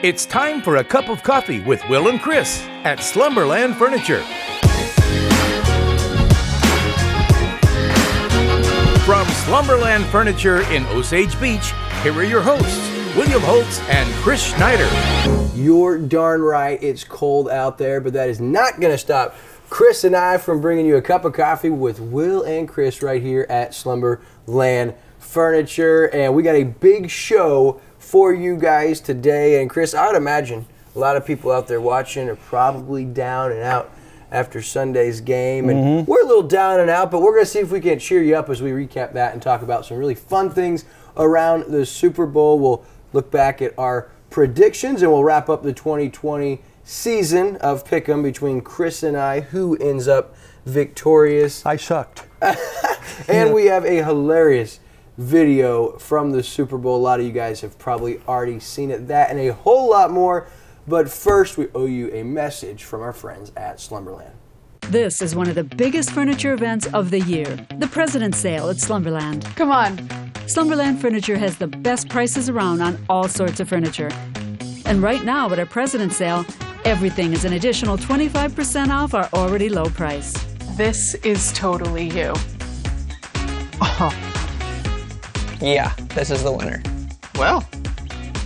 It's time for a cup of coffee with Will and Chris at Slumberland Furniture. From Slumberland Furniture in Osage Beach, here are your hosts, William Holtz and Chris Schneider. You're darn right, it's cold out there, but that is not going to stop Chris and I from bringing you a cup of coffee with Will and Chris right here at Slumberland Furniture. And we got a big show for you guys today. And Chris, I would imagine a lot of people out there watching are probably down and out after Sunday's game. And we're a little down and out, but we're going to see if we can cheer you up as we recap that and talk about some really fun things around the Super Bowl. We'll look back at our predictions and we'll wrap up the 2020 season of Pick'em between Chris and I, who ends up victorious. I sucked. And we have a hilarious video from the Super Bowl. A lot of you guys have probably already seen it. That and a whole lot more. But first, we owe you a message from our friends at Slumberland. This is one of the biggest furniture events of the year, the President's Sale at Slumberland. Come on. Slumberland Furniture has the best prices around on all sorts of furniture. And right now at our President's Sale, everything is an additional 25% off our already low price. This is totally you. Yeah, this is the winner. Well,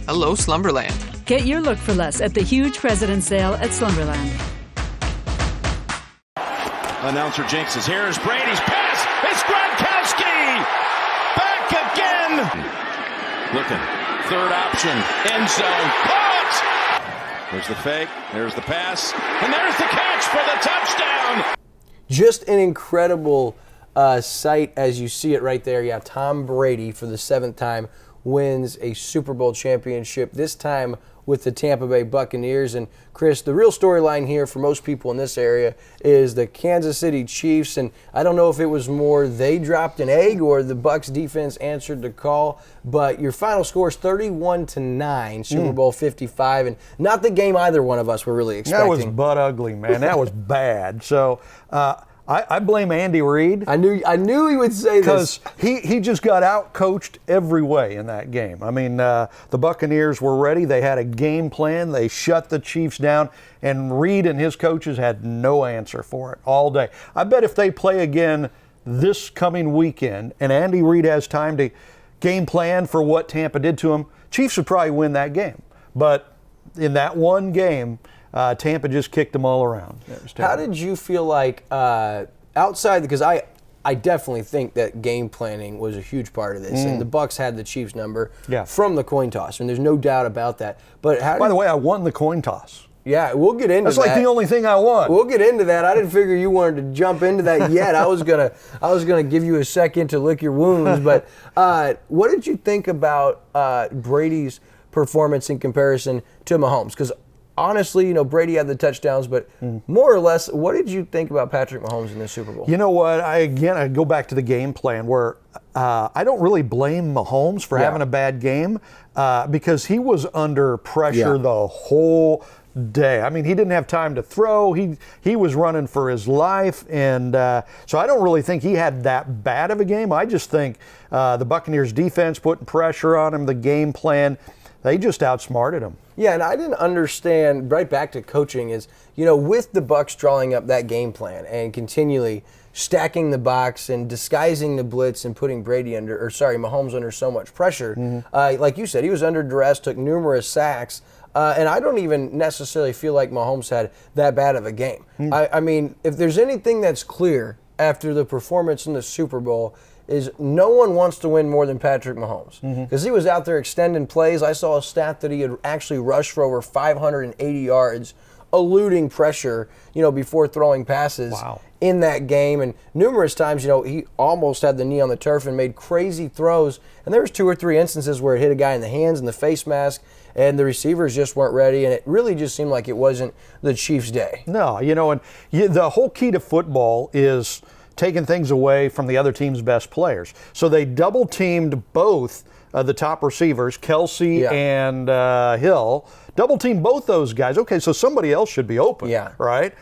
hello, Slumberland. Get your look for less at the huge President's Sale at Slumberland. Announcer jinxes. Here's Brady's pass. It's Gronkowski. Back again. Looking. Third option. End zone. Caught. There's the fake. There's the pass. And there's the catch for the touchdown. Just an incredible sight as you see it right there. Yeah, Tom Brady for the 7th time wins a Super Bowl championship, this time with the Tampa Bay Buccaneers. And Chris, the real storyline here for most people in this area is the Kansas City Chiefs. And I don't know if it was more they dropped an egg or the Bucs defense answered the call, but your final score is 31-9, Super Bowl 55, and not the game either one of us were really expecting. That was butt ugly, man. That was bad. So I blame Andy Reid. I knew he would say this. Because he just got out-coached every way in that game. I mean, the Buccaneers were ready. They had a game plan. They shut the Chiefs down, and Reid and his coaches had no answer for it all day. I bet if they play again this coming weekend and Andy Reid has time to game plan for what Tampa did to him, Chiefs would probably win that game. But in that one game, Tampa just kicked them all around. How did you feel like outside, because I definitely think that game planning was a huge part of this, and the Bucs had the Chiefs number from the coin toss, and there's no doubt about that. But by the way, I won the coin toss. Yeah, we'll get into that. That's like the only thing I won. We'll get into that. I didn't figure you wanted to jump into that yet. I was gonna give you a second to lick your wounds. But what did you think about Brady's performance in comparison to Mahomes? Because honestly, Brady had the touchdowns, but more or less, what did you think about Patrick Mahomes in this Super Bowl? You know what? I go back to the game plan where I don't really blame Mahomes for having a bad game because he was under pressure the whole day. I mean, he didn't have time to throw. He was running for his life, and so I don't really think he had that bad of a game. I just think the Buccaneers defense putting pressure on him, the game plan, they just outsmarted him. Yeah, and I didn't understand, right back to coaching, is, with the Bucs drawing up that game plan and continually stacking the box and disguising the blitz and putting Mahomes under so much pressure. Like you said, he was under duress, took numerous sacks, and I don't even necessarily feel like Mahomes had that bad of a game. I mean, if there's anything that's clear after the performance in the Super Bowl, is no one wants to win more than Patrick Mahomes. Because he was out there extending plays. I saw a stat that he had actually rushed for over 580 yards, eluding pressure, before throwing passes in that game. And numerous times, he almost had the knee on the turf and made crazy throws. And there was 2 or 3 instances where it hit a guy in the hands and the face mask, and the receivers just weren't ready. And it really just seemed like it wasn't the Chiefs' day. No, and the whole key to football is taking things away from the other team's best players. So they double-teamed both the top receivers, Kelsey and Hill, double-teamed both those guys. Okay, so somebody else should be open, right?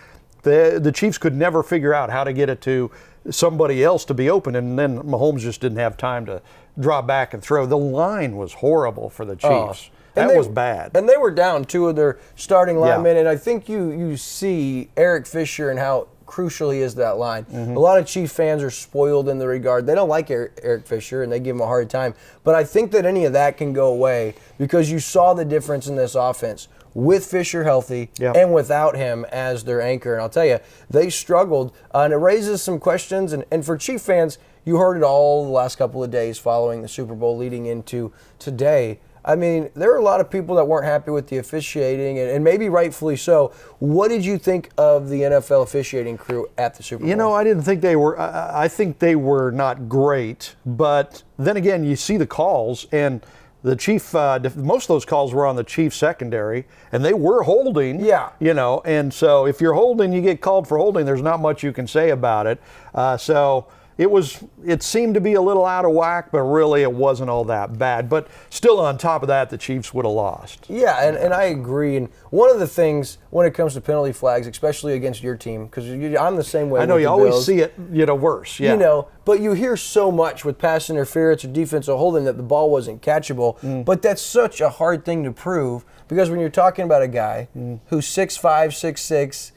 The Chiefs could never figure out how to get it to somebody else to be open, and then Mahomes just didn't have time to draw back and throw. The line was horrible for the Chiefs. That was bad. And they were down 2 of their starting linemen, and I think you see Eric Fisher and how crucial he is to that line. A lot of Chief fans are spoiled in the regard. They don't like Eric Fisher, and they give him a hard time. But I think that any of that can go away because you saw the difference in this offense with Fisher healthy and without him as their anchor. And I'll tell you, they struggled, and it raises some questions. And for Chief fans, you heard it all the last couple of days following the Super Bowl leading into today. I mean, there are a lot of people that weren't happy with the officiating, and maybe rightfully so. What did you think of the NFL officiating crew at the Super Bowl? You know, I didn't think they were. I think they were not great. But then again, you see the calls, and the Chief. Most of those calls were on the Chief secondary, and they were holding. Yeah. You know, and so if you're holding, you get called for holding. There's not much you can say about it. So. It seemed to be a little out of whack, but really it wasn't all that bad. But still on top of that, the Chiefs would have lost. Yeah, and I agree. And one of the things when it comes to penalty flags, especially against your team, because I'm the same way. I know with you the always Bills. see it, worse. Yeah. You know, but you hear so much with pass interference or defensive holding that the ball wasn't catchable. But that's such a hard thing to prove because when you're talking about a guy who's 6'5", 6'6",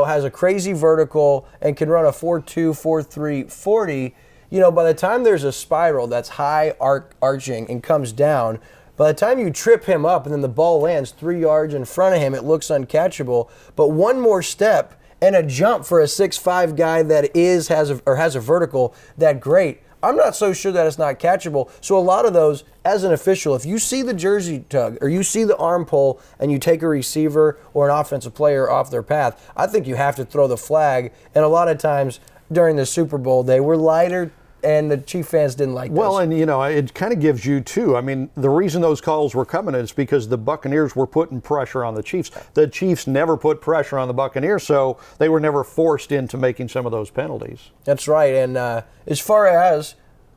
has a crazy vertical and can run a 4.2, 4.3, 40, by the time there's a spiral that's high arching and comes down, by the time you trip him up and then the ball lands 3 yards in front of him, it looks uncatchable. But one more step and a jump for a 6'5" guy that has a vertical that great, I'm not so sure that it's not catchable. So a lot of those, as an official, if you see the jersey tug or you see the arm pull and you take a receiver or an offensive player off their path, I think you have to throw the flag. And a lot of times during the Super Bowl, they were lighter and the Chief fans didn't like Well, this. and it kind of gives you too. I mean, the reason those calls were coming is because the Buccaneers were putting pressure on the Chiefs. The Chiefs never put pressure on the Buccaneers, so they were never forced into making some of those penalties. That's right. And as far as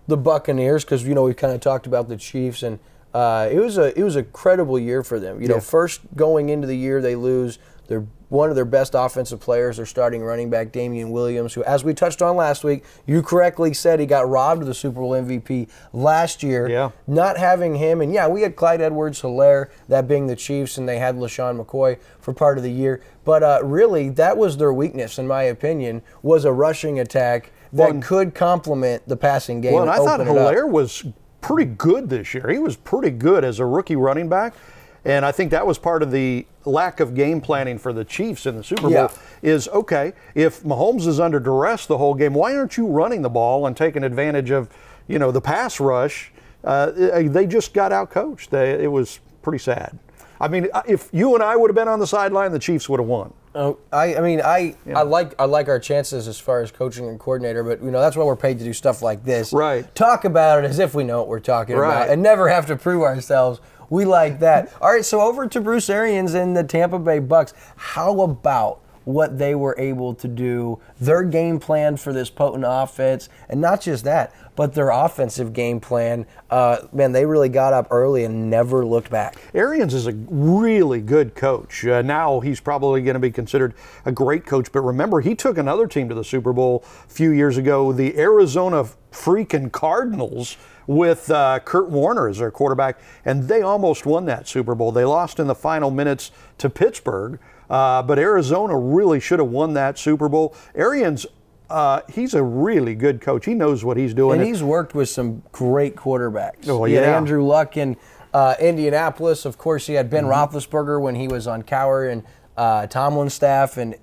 the Buccaneers, because we kind of talked about the Chiefs, and it was a credible year for them. First going into the year, they lose one of their best offensive players, their starting running back, Damian Williams, who, as we touched on last week, you correctly said he got robbed of the Super Bowl MVP last year. Yeah. Not having him, and we had Clyde Edwards-Helaire, that being the Chiefs, and they had LaShawn McCoy for part of the year. But really, that was their weakness, in my opinion, was a rushing attack that could complement the passing game. Well, and I thought Helaire was pretty good this year. He was pretty good as a rookie running back. And I think that was part of the lack of game planning for the Chiefs in the Super Bowl is, okay, if Mahomes is under duress the whole game, why aren't you running the ball and taking advantage of, the pass rush? They just got out-coached. It was pretty sad. I mean, if you and I would have been on the sideline, the Chiefs would have won. I like our chances as far as coaching and coordinator, but that's why we're paid to do stuff like this. Right. Talk about it as if we know what we're talking Right. about and never have to prove ourselves. We like that. All right, so over to Bruce Arians and the Tampa Bay Bucks. How about what they were able to do, their game plan for this potent offense, and not just that, but their offensive game plan. Man, they really got up early and never looked back. Arians is a really good coach. Now he's probably going to be considered a great coach, but remember, he took another team to the Super Bowl a few years ago, the Arizona freaking Cardinals, with Kurt Warner as their quarterback, and they almost won that Super Bowl. They lost in the final minutes to Pittsburgh, but Arizona really should have won that Super Bowl. Arians, he's a really good coach. He knows what he's doing. And he's worked with some great quartquarterbacks. Oh, He had yeah. Andrew Luck in Indianapolis. Of course, he had Ben Roethlisberger when he was on Cowher and Tomlin's staff and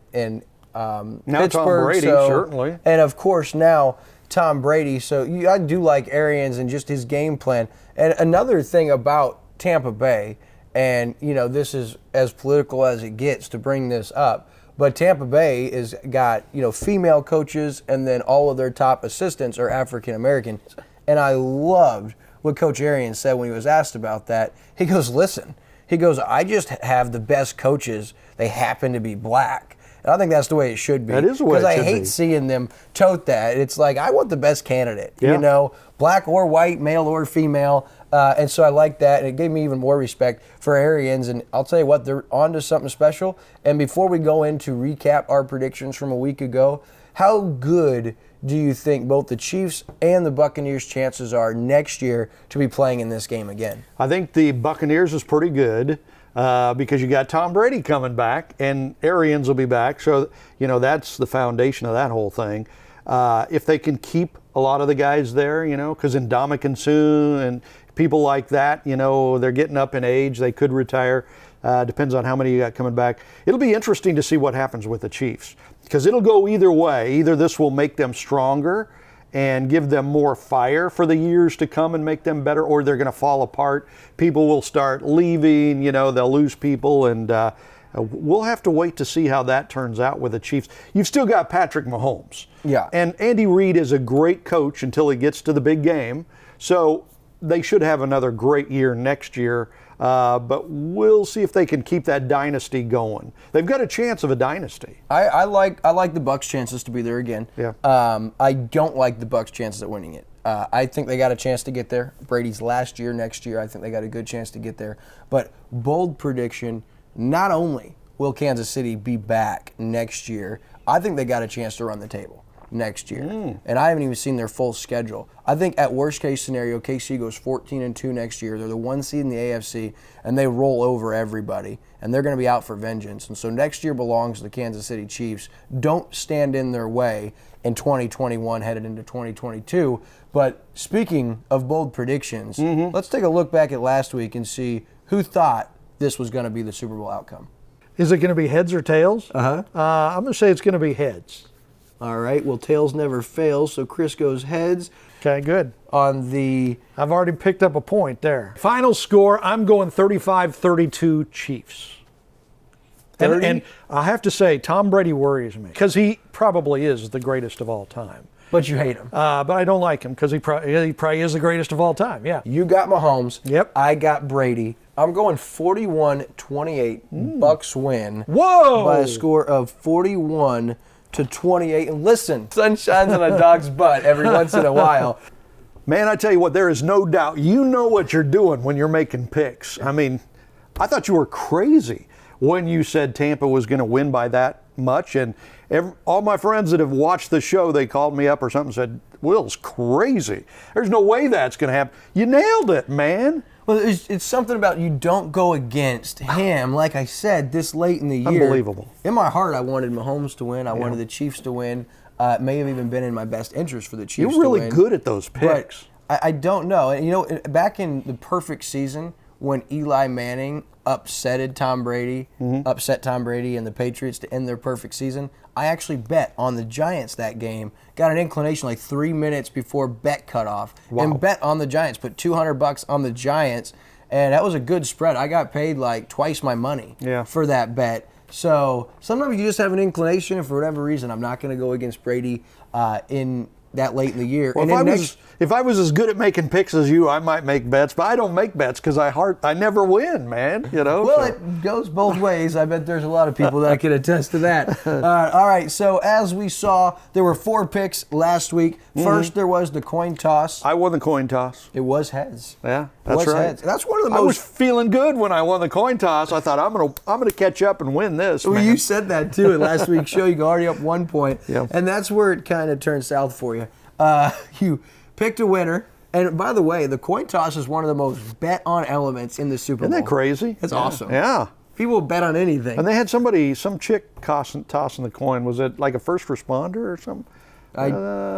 Now Pittsburgh. Tom Brady, certainly. And, of course, now Tom Brady. So I do like Arians and just his game plan. And another thing about Tampa Bay, and, this is as political as it gets to bring this up, but Tampa Bay has got, female coaches, and then all of their top assistants are African Americans. And I loved what Coach Arians said when he was asked about that. He goes, listen, I just have the best coaches. They happen to be black. And I think that's the way it should be. That is the way it should be. Because I hate seeing them tote that. It's like, I want the best candidate, Yeah. Black or white, male or female. And so I like that, and it gave me even more respect for Arians. And I'll tell you what, they're on to something special. And before we go in to recap our predictions from a week ago, how good do you think both the Chiefs and the Buccaneers' chances are next year to be playing in this game again? I think the Buccaneers is pretty good because you got Tom Brady coming back and Arians will be back. So, that's the foundation of that whole thing. If they can keep a lot of the guys there, because Ndamukong Suh and people like that, they're getting up in age. They could retire. Depends on how many you got coming back. It'll be interesting to see what happens with the Chiefs because it'll go either way. Either this will make them stronger and give them more fire for the years to come and make them better, or they're going to fall apart. People will start leaving, they'll lose people, and we'll have to wait to see how that turns out with the Chiefs. You've still got Patrick Mahomes. Yeah. And Andy Reid is a great coach until he gets to the big game. So they should have another great year next year. But we'll see if they can keep that dynasty going. They've got a chance of a dynasty. I like the Bucs' chances to be there again. Yeah. I don't like the Bucs' chances at winning it. I think they got a chance to get there. Brady's last year, next year, I think they got a good chance to get there. But bold prediction, not only will Kansas City be back next year, I think they got a chance to run the table next year. And I haven't even seen their full schedule. I think at worst case scenario, KC goes 14-2 next year. They're the 1 seed in the AFC, and they roll over everybody, and they're going to be out for vengeance. And so next year belongs to the Kansas City Chiefs. Don't stand in their way in 2021 headed into 2022. But speaking of bold predictions, let's take a look back at last week and see who thought this was going to be the Super Bowl outcome. Is it going to be heads or tails? Uh-huh. I'm going to say it's going to be heads. All right, well, tails never fails, so Chris goes heads. Okay, good. On the... I've already picked up a point there. Final score, I'm going 35-32 Chiefs. And I have to say, Tom Brady worries me because he probably is the greatest of all time. But you hate him. But I don't like him because he probably is the greatest of all time, yeah. You got Mahomes. Yep. I got Brady. I'm going 41-28. Bucs win. Whoa! By a score of 41-28. And listen, sun shines on a dog's butt every once in a while. Man, I tell you what, there is no doubt. You know what you're doing when you're making picks. I mean, I thought you were crazy when you said Tampa was going to win by that much. And all my friends that have watched the show, they called me up or something and said, Will's crazy. There's no way that's going to happen. You nailed it, man. Well, it's something about you don't go against him, like I said, this late in the year. Unbelievable. In my heart, I wanted Mahomes to win. I wanted the Chiefs to win. It may have even been in my best interest for the Chiefs to win. You're really good at those picks. But I don't know. And, back in the perfect season when Eli Manning upset Tom Brady and the Patriots to end their perfect season, I actually bet on the Giants that game. Got an inclination like 3 minutes before bet cutoff, and bet on the Giants. Put $200 on the Giants, and that was a good spread. I got paid like twice my money for that bet. So sometimes you just have an inclination, and for whatever reason, I'm not going to go against Brady in that late in the year. Well, and if I was as good at making picks as you, I might make bets, but I don't make bets because I never win, man. Well, it goes both ways. I bet there's a lot of people that can attest to that. All right, so as we saw, there were 4 picks last week. First, there was the coin toss. I won the coin toss. It was heads. Yeah, that's right. Heads. That's one of the most. I was feeling good when I won the coin toss. I thought I'm gonna catch up and win this. Well, man. you said that too in last week's show. You go already up 1 point, yeah. And that's where it kind of turned south for you. You picked a winner, and by the way, the coin toss is one of the most bet-on elements in the Super Bowl. Isn't that crazy? It's awesome. Yeah. People bet on anything. And they had some chick tossing the coin. Was it like a first responder or something? I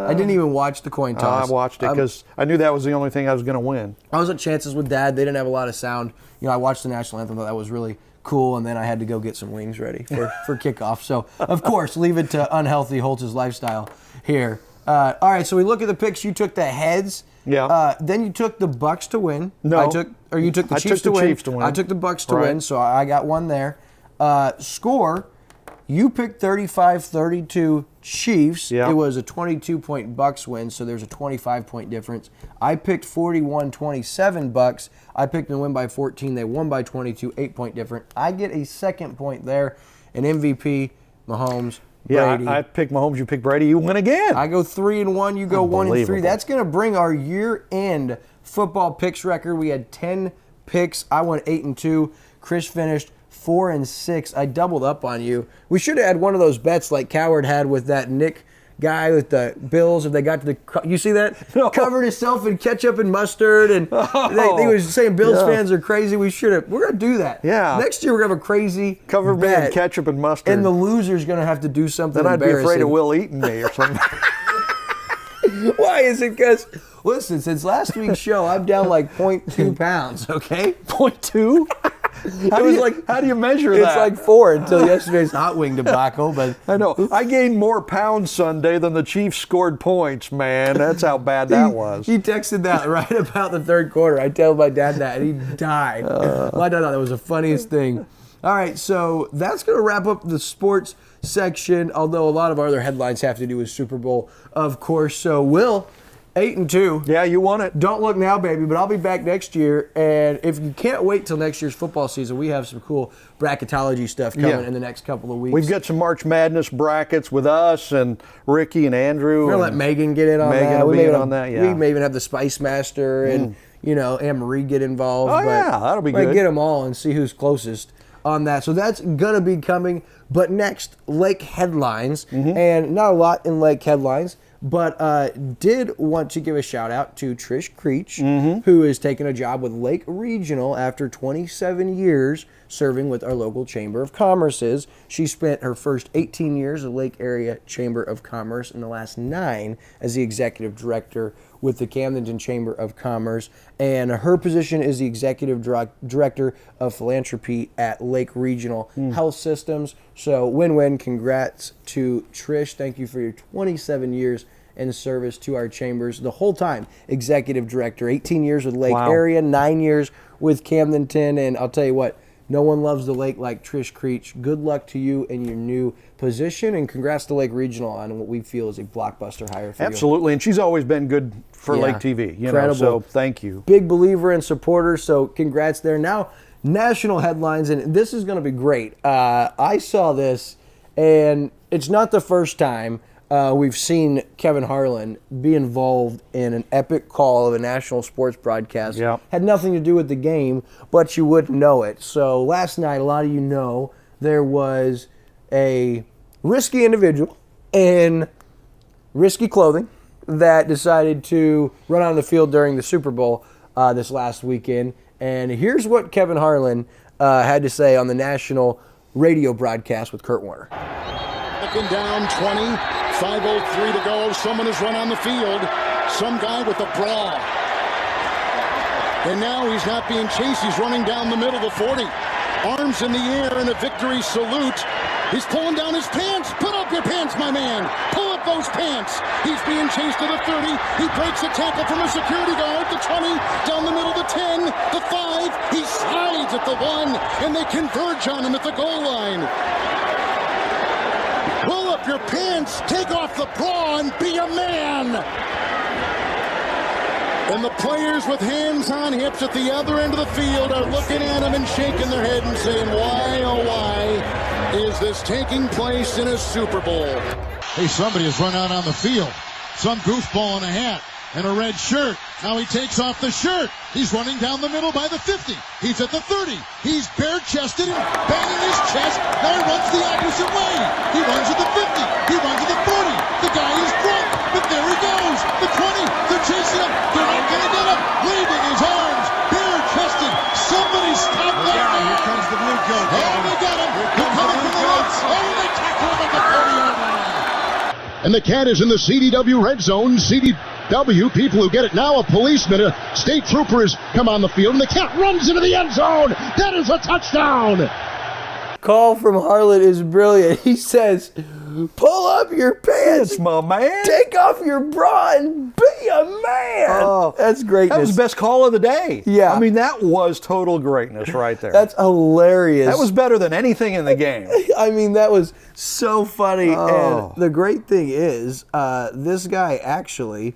didn't even watch the coin toss. I watched it because I knew that was the only thing I was going to win. I was at Chances with Dad. They didn't have a lot of sound. I watched the national anthem. Thought that was really cool, and then I had to go get some wings ready for kickoff. So, of course, leave it to unhealthy Holtz's lifestyle here. All right, so we look at the picks. You took the heads. Yeah. Then you took the Bucs to win. No. You took the Chiefs to win. I took the Bucs to win, so I got one there. Score, you picked 35-32 Chiefs. Yeah. It was a 22-point Bucs win, so there's a 25-point difference. I picked 41-27 Bucs. I picked them to win by 14. They won by 22, 8-point difference. I get a second point there. An MVP, Mahomes. Brady. Yeah, I picked Mahomes, you picked Brady, you win again. I go 3-1, you go 1-3. That's going to bring our year-end football picks record. We had 10 picks. I went 8-2. Chris finished 4-6. I doubled up on you. We should have had one of those bets like Coward had with that Nick guy with the Bills, if they got to the, you see that? No. Covered himself in ketchup and mustard, and they was saying Bills fans are crazy. We're going to do that. Yeah. Next year we're going to have a crazy Cover me in bet, ketchup and mustard. and the loser's going to have to do something Then I'd be embarrassing. afraid of Will eating me or something. Why is it? Because, listen, since last week's show, I'm down like 0.2 pounds, okay? 0.2? How do you measure It's that? like 4 until yesterday's hot wing debacle, but I know. I gained more pounds Sunday than the Chiefs scored points, man. That's how bad that was. He texted that right about the third quarter. I told my dad that, and he died. My dad thought that was the funniest thing. All right, so that's going to wrap up the sports section, although a lot of our other headlines have to do with Super Bowl, of course. So, Will, 8-2. Yeah, you won it. Don't look now, baby, but I'll be back next year. And if you can't wait till next year's football season, we have some cool bracketology stuff coming in the next couple of weeks. We've got some March Madness brackets with us and Ricky and Andrew. We're going to let Megan get in on Megan that. will We be may in have- on that, yeah. We may even have the Spice Master and, Anne-Marie get involved. Oh, but yeah, that'll be might good. get them all and see who's closest on that. So that's going to be coming. But next, Lake headlines. And not a lot in Lake headlines, but did want to give a shout out to Trish Creech, who is taking a job with Lake Regional after 27 years serving with our local Chamber of Commerce's. She spent her first 18 years at Lake Area Chamber of Commerce and the last 9 as the executive director with the Camdenton Chamber of Commerce, and her position is the executive director of philanthropy at Lake Regional Health Systems. So win-win. Congrats to Trish. Thank you for your 27 years in service to our chambers. The whole time, executive director, 18 years with Lake Area, 9 years with Camdenton, and I'll tell you what, no one loves the lake like Trish Creech. Good luck to you in your new position, and congrats to Lake Regional on what we feel is a blockbuster hire for you. Absolutely, and she's always been good for Yeah, Lake TV. incredible. So thank you. Big believer and supporter, so congrats there. Now, national headlines, and this is going to be great. I saw this, and it's not the first time we've seen Kevin Harlan be involved in an epic call of a national sports broadcast. Yep. Had nothing to do with the game, but you wouldn't know it. So last night, a lot of you know, there was a risky individual in risky clothing that decided to run on the field during the Super Bowl this last weekend. And here's what Kevin Harlan had to say on the national radio broadcast with Kurt Warner. Second down, 20, 5:03 to go. Someone has run on the field. Some guy with a bra. And now he's not being chased. He's running down the middle of the 40. Arms in the air in a victory salute. He's pulling down his pants. Put up your pants, my man. Pull up those pants. He's being chased to the 30. He breaks a tackle from a security guard. The 20, down the middle, the 10, the 5. He slides at the 1, and they converge on him at the goal line. Pull up your pants, take off the bra, and be a man. And the players with hands on hips at the other end of the field are looking at him and shaking their head and saying, why, oh why, is this taking place in a Super Bowl? Hey, somebody has run out on the field. Some goofball in a hat and a red shirt. Now he takes off the shirt. He's running down the middle by the 50. He's at the 30. He's bare-chested and banging his chest. Now he runs the opposite way. He runs at the 50. He runs at the 40. The guy is drunk, but there he goes. The 20. They're chasing him. They're not going to get him. Waving his arms. Bare-chested. Somebody stop that man. Here comes the blue coat. Oh, they got him. They're coming from the left. Oh, they tackle him at the 40-yard line. And the Cat is in the CDW red zone. CDW, people who get it now, a policeman, a state trooper has come on the field, and the Cat runs into the end zone. That is a touchdown. Call from Harlan is brilliant. He says, pull up your pants, It's my man. take off your bra, and be a man. Oh, that's greatness. That was the best call of the day. Yeah. I mean, that was total greatness right there. That's hilarious. That was better than anything in the game. I mean, that was so funny. Oh. And the great thing is, this guy actually,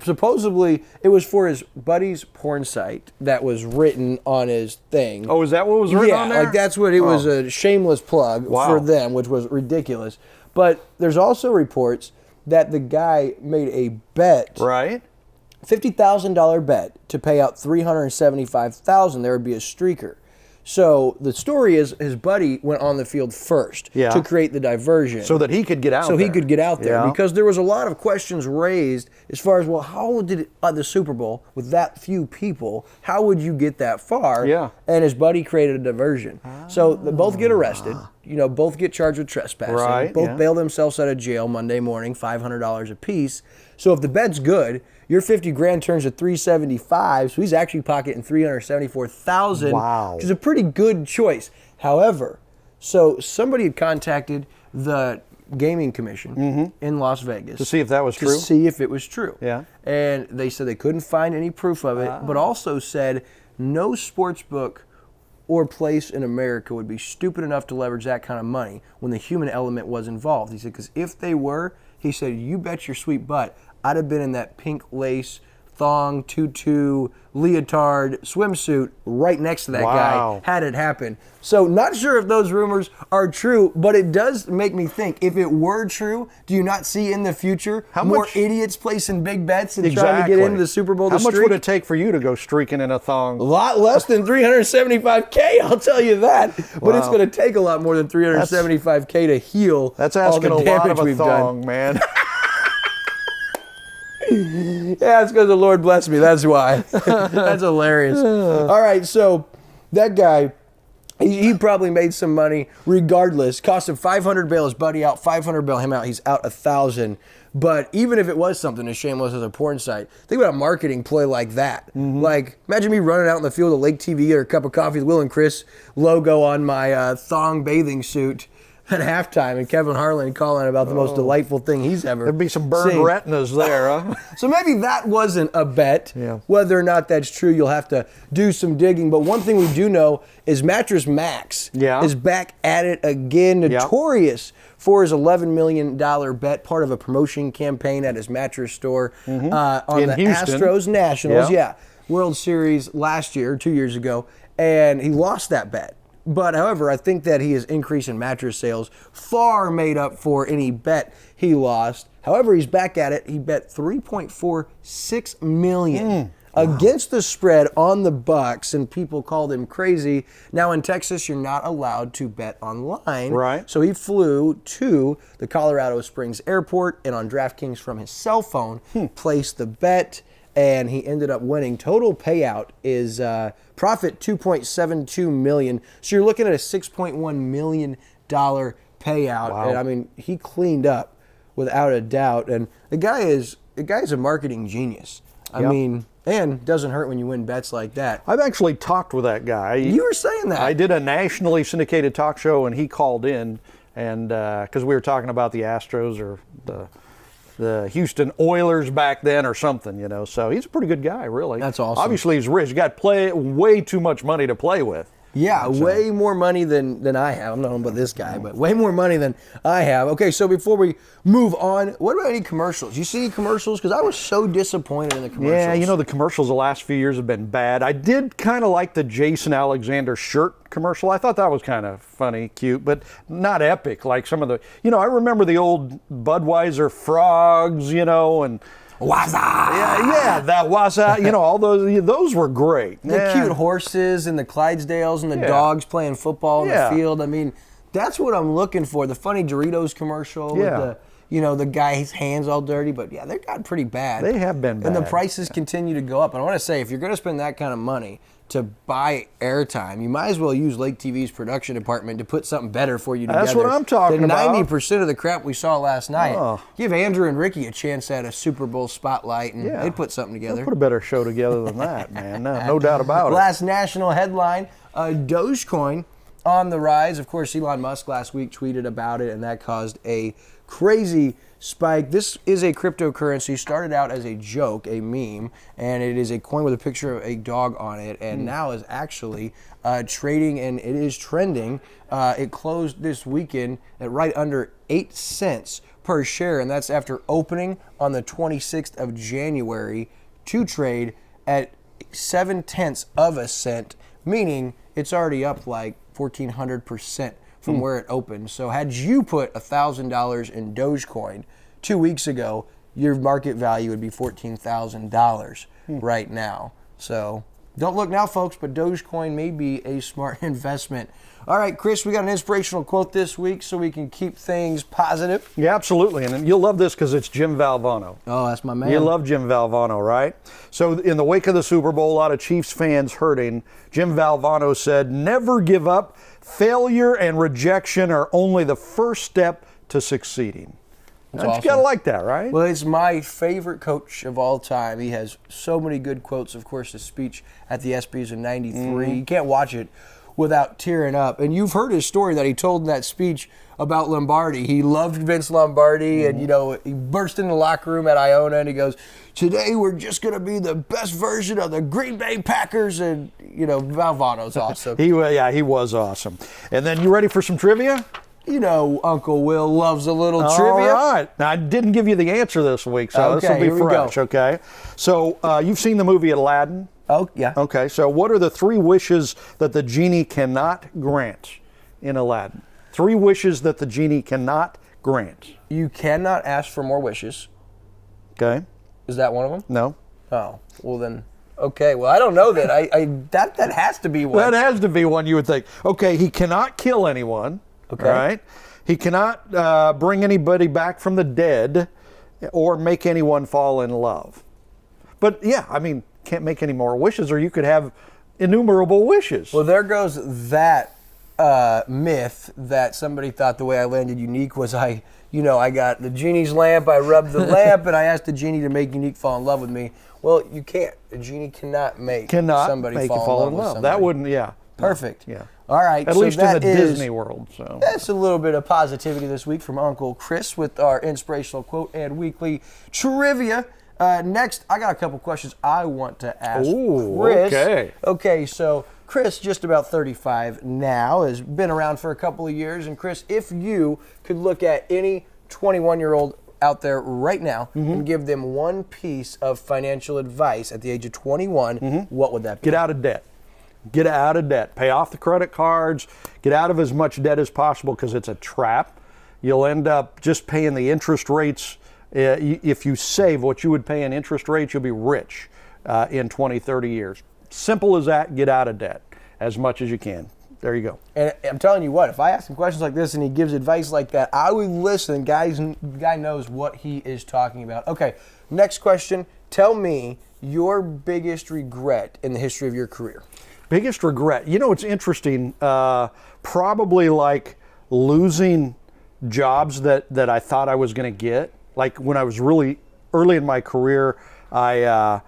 supposedly, it was for his buddy's porn site that was written on his thing. Oh, is that what was written on there? Yeah, like that's what it was, a shameless plug for them, which was ridiculous. But there's also reports that the guy made a bet, Right. $50,000 bet to pay out $375,000. There would be a streaker. So the story is his buddy went on the field first to create the diversion. So that he could get out there. So he could get out there. Because there was a lot of questions raised as far as, well, how did the Super Bowl, with that few people, how would you get that far? Yeah. And his buddy created a diversion. So they both get arrested. Both get charged with trespassing. Right, both bail themselves out of jail Monday morning, $500 apiece. So if the bet's good, your $50,000 turns to $375,000. So he's actually pocketing $374,000. Wow. Which is a pretty good choice. However, so somebody had contacted the Gaming Commission in Las Vegas to see if that was true. To see if it was true. Yeah. And they said they couldn't find any proof of it, but also said no sports book or place in America would be stupid enough to leverage that kind of money when the human element was involved. He said, because if they were, he said, you bet your sweet butt, I'd have been in that pink lace, thong, tutu, leotard, swimsuit right next to that guy had it happen. So not sure if those rumors are true, but it does make me think, if it were true, do you not see in the future more idiots placing big bets and trying to get into the Super Bowl? How much would it take for you to go streaking in a thong? A lot less than $375,000, I'll tell you that. But it's going to take a lot more than $375,000 to heal. That's asking all the a lot damage of a we've thong, done. man. Yeah, it's because the Lord blessed me. That's why. That's hilarious. All right, so that guy, he probably made some money regardless. Cost him $500 bail his buddy out, $500 bail him out. He's out $1,000. But even if it was something as shameless as a porn site, think about a marketing play like that. Like, imagine me running out in the field with a Lake TV or a cup of coffee with Will and Chris logo on my thong bathing suit at halftime, and Kevin Harlan calling about the most delightful thing he's ever There'd be some burned seen. retinas there, huh? So maybe that wasn't a bet. Yeah. Whether or not that's true, you'll have to do some digging. But one thing we do know is Mattress Max is back at it again, notorious for his $11 million bet, part of a promotion campaign at his mattress store on in the Houston. Astros Nationals. World Series last year, 2 years ago, and he lost that bet. But, however, I think that his increase in mattress sales far made up for any bet he lost. However, he's back at it. He bet $3.46 million against the spread on the Bucks, and people called him crazy. Now, in Texas, you're not allowed to bet online. Right. So he flew to the Colorado Springs airport, and on DraftKings from his cell phone, placed the bet, and he ended up winning. Total payout is profit $2.72 million. So you're looking at a $6.1 million payout. Wow. And I mean, he cleaned up without a doubt. And the guy's a marketing genius. I mean, and doesn't hurt when you win bets like that. I've actually talked with that guy. You were saying that. I did a nationally syndicated talk show, and he called in, and because we were talking about the Astros or the Houston Oilers back then or something, you know. So he's a pretty good guy, really. That's awesome. Obviously, he's rich. He's got way too much money to play with. Yeah, way more money than I have. I'm not about this guy, but way more money than I have. Okay, so before we move on, what about any commercials? You see any commercials? Because I was so disappointed in the commercials. Yeah, you know, the commercials the last few years have been bad. I did kind of like the Jason Alexander shirt commercial. I thought that was kind of funny, cute, but not epic like some of the, you know, I remember the old Budweiser frogs, you know, and Waza! Yeah, that Waza, you know, all those were great. The cute horses and the Clydesdales and the dogs playing football in the field. I mean, that's what I'm looking for. The funny Doritos commercial with the, you know, the guy's hands all dirty. But yeah, they've gotten pretty bad. They have been bad. And the prices continue to go up. And I want to say, if you're going to spend that kind of money to buy airtime, you might as well use Lake TV's production department to put something better for you together. That's what I'm talking about. 90% of the crap we saw last night. Give Andrew and Ricky a chance at a Super Bowl spotlight, and they'd put something together. They'll put a better show together than that, man. No doubt about it. Last national headline, Dogecoin on the rise. Of course, Elon Musk last week tweeted about it, and that caused a crazy spike. This is a cryptocurrency, started out as a joke, a meme, and it is a coin with a picture of a dog on it, and now is actually trading, and it is trending. It closed this weekend at right under 8 cents per share, and that's after opening on the 26th of January to trade at 0.7 of a cent, meaning it's already up like 1,400% from where it opened. So had you put $1,000 in Dogecoin 2 weeks ago, your market value would be $14,000 right now. So Don't look now, folks, but Dogecoin may be a smart investment. All right, Chris, we got an inspirational quote this week so we can keep things positive. Yeah, absolutely. And you'll love this because it's Jim Valvano. Oh, that's my man. You love Jim Valvano, right? So in the wake of the Super Bowl, a lot of Chiefs fans hurting. Jim Valvano said, "Never give up. Failure and rejection are only the first step to succeeding." That's You gotta like that, right? Well, he's my favorite coach of all time. He has so many good quotes. Of course, his speech at the ESPYs in '93. You can't watch it without tearing up. And you've heard his story that he told in that speech about Lombardi. He loved Vince Lombardi, and he burst in the locker room at Iona, and he goes, "Today we're just going to be the best version of the Green Bay Packers." And Valvano's awesome. He was awesome. And then you ready for some trivia? Uncle Will loves a little trivia. All right. Now, I didn't give you the answer this week, so this will be fresh, okay? So you've seen the movie Aladdin? Oh, yeah. Okay, so what are the 3 wishes that the genie cannot grant in Aladdin? 3 wishes that the genie cannot grant. You cannot ask for more wishes. Okay. Is that one of them? No. Oh, well then, okay. Well, I don't know that. That has to be one. That has to be one you would think. Okay, he cannot kill anyone. Okay. Right? He cannot bring anybody back from the dead or make anyone fall in love. But yeah, can't make any more wishes, or you could have innumerable wishes. Well, there goes that myth that somebody thought the way I landed Unique was I got the genie's lamp, I rubbed the lamp, and I asked the genie to make Unique fall in love with me. Well, you can't. A genie cannot make somebody fall in love with somebody. That wouldn't, yeah. Perfect. Yeah. All right. At least in the Disney world. So that's a little bit of positivity this week from Uncle Chris with our inspirational quote and weekly trivia. Next, I got a couple questions I want to ask Chris. Okay. Okay, so Chris, just about 35 now, has been around for a couple of years. And Chris, if you could look at any 21-year-old out there right now and give them one piece of financial advice at the age of 21, what would that be? Get out of debt. Get out of debt. Pay off the credit cards. Get out of as much debt as possible because it's a trap. You'll end up just paying the interest rates. If you save what you would pay in interest rates, you'll be rich in 20, 30 years. Simple as that. Get out of debt as much as you can. There you go. And I'm telling you what, if I ask him questions like this and he gives advice like that, I would listen. The guy knows what he is talking about. Okay, next question. Tell me your biggest regret in the history of your career. Biggest regret? It's interesting. Probably like losing jobs that I thought I was going to get. Like when I was really early in my career, I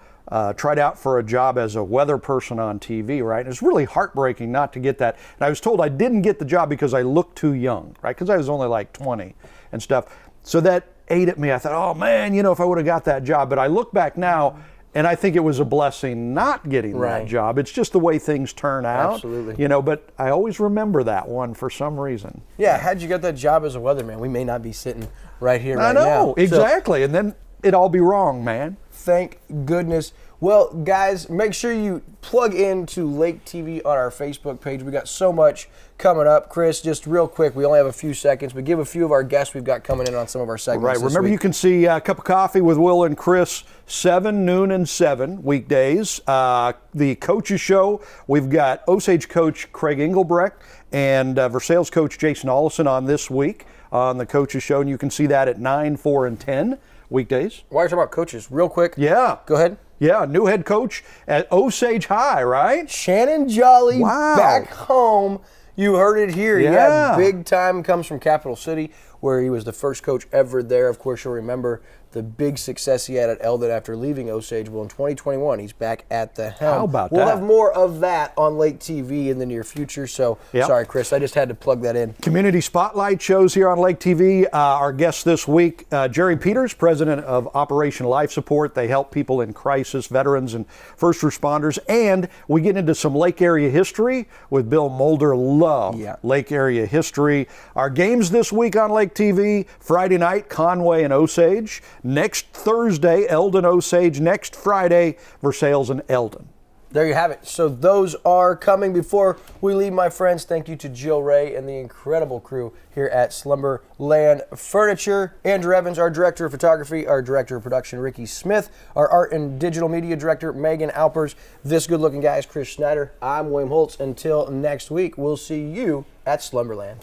tried out for a job as a weather person on TV, right? And it's really heartbreaking not to get that. And I was told I didn't get the job because I looked too young, right? Because I was only like 20 and stuff. So that ate at me. I thought, oh man, if I would have got that job. But I look back now, and I think it was a blessing not getting that job. It's just the way things turn out. Absolutely. But I always remember that one for some reason. Yeah, had you got that job as a weatherman, we may not be sitting right here right now. now. I know, exactly. And then it'd all be wrong, man. Thank goodness. Well, guys, make sure you plug into Lake TV on our Facebook page. We got so much coming up. Chris, just real quick, we only have a few seconds, but give a few of our guests we've got coming in on some of our segments. Right. Remember, you can see a Cup of Coffee with Will and Chris, 7, noon, and 7 weekdays. The Coaches Show, we've got Osage coach Craig Engelbrecht and Versailles coach Jason Ollison on this week on the Coaches Show, and you can see that at 9, 4, and 10 weekdays. Why are you talking about coaches? Real quick. Yeah. Go ahead. Yeah, new head coach at Osage High, right? Shannon Jolly back home. You heard it here. Yeah. Big time comes from Capital City, where he was the first coach ever there. Of course, you'll remember the big success he had at Eldon after leaving Osage. Well, in 2021, he's back at the helm. How about that? We'll have more of that on Lake TV in the near future. So, sorry, Chris, I just had to plug that in. Community Spotlight shows here on Lake TV. Our guest this week, Jerry Peters, president of Operation Life Support. They help people in crisis, veterans, and first responders. And we get into some Lake area history with Bill Mulder. Love Lake area history. Our games this week on Lake TV, Friday night, Conway and Osage. Next Thursday, Eldon Osage. Next Friday, Versailles and Eldon. There you have it. So those are coming. Before we leave, my friends, thank you to Jill Ray and the incredible crew here at Slumberland Furniture. Andrew Evans, our director of photography, our director of production, Ricky Smith, our art and digital media director, Megan Alpers, this good-looking guy is Chris Schneider. I'm William Holtz. Until next week, we'll see you at Slumberland.